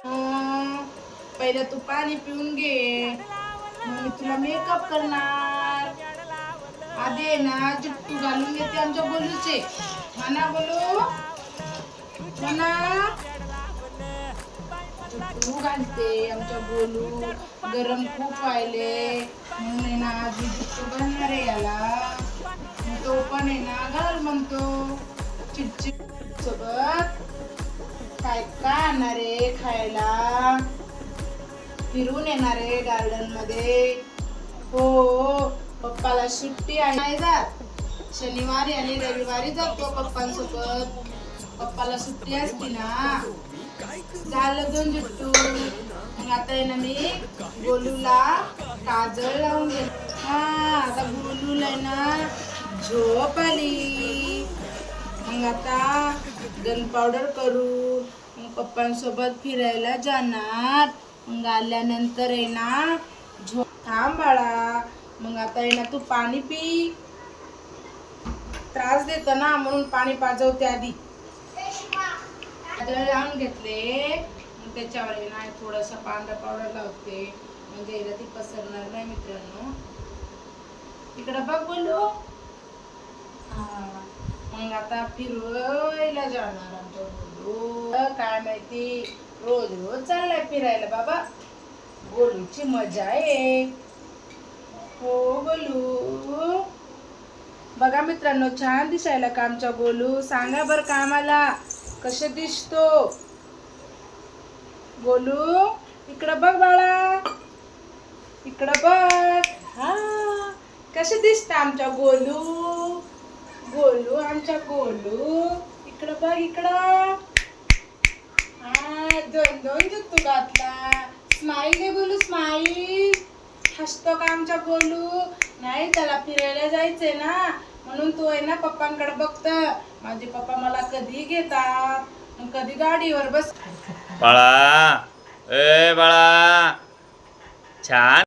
पहिलं तू पाणी पिऊन घे, मग मी तुला मेकअप करणार. आधी आहे ना चिट्टू घालून घेते आमच्या गोलूचे. म्हणा गोलू, म्हणा. चिट्टू घालते आमच्या गोलू. गरम खूप व्हायले म्हणून आहे ना आधी चिट्टू घालणार आहे याला. तो पण आहे ना घाल म्हणतो. चिटचिट सोबत काय काय आणणार आहे खायला. फिरून येणार आहे गार्डन मध्ये. हो, पप्पाला सुट्टी आहे. नाही जात, शनिवारी आणि रविवारी जातो पप्पांसोबत. पप्पाला सुट्टी असते ना. झालं दोन जुट्टू. मग आता आहे ना मी गोलूला काजळ लावून घे. हा, आता गोलूला आहे ना झोप आली. मग आता गन पावडर करू. मग पप्पांसोबत फिरायला जाणार. मग आल्यानंतर आहे ना झोप. थांब बाळा. मग आता आहे ना तू पाणी पी. त्रास देत ना म्हणून पाणी पाजवते आधी. काजळ लावून घेतले. मग त्याच्यावर आहे ना थोडासा पांढरा पावडर लावते म्हणजे याला ती पसरणार नाही. मित्रांनो इकडं बघ बोलू. मग आता फिरवायला जाणार आमच्या गोलू. काय माहिती रोज रोज चाललाय फिरायला बाबा. गोलूची मजा आहे. हो गोलू. बघा मित्रांनो छान दिसायला का आमचा गोलू. सांगा बर का आम्हाला कसे दिसतो गोलू. इकडं बघ बाळा, इकडं बघ. हा, कसे दिसत आमचा गोलू. गोलू आमचा गोलू. इकडं बघ इकडं. हा, दोन दोन जुत्तू घातला. स्माईल दे गोलू, स्माईल. हसतो का आमचा गोलू. नाही त्याला फिरायला जायचंय ना म्हणून तो आहे ना पप्पांकडे बघत. माझे पप्पा मला कधी घेतात, कधी गाडीवर बस. बाळा, ए बाळा, छान.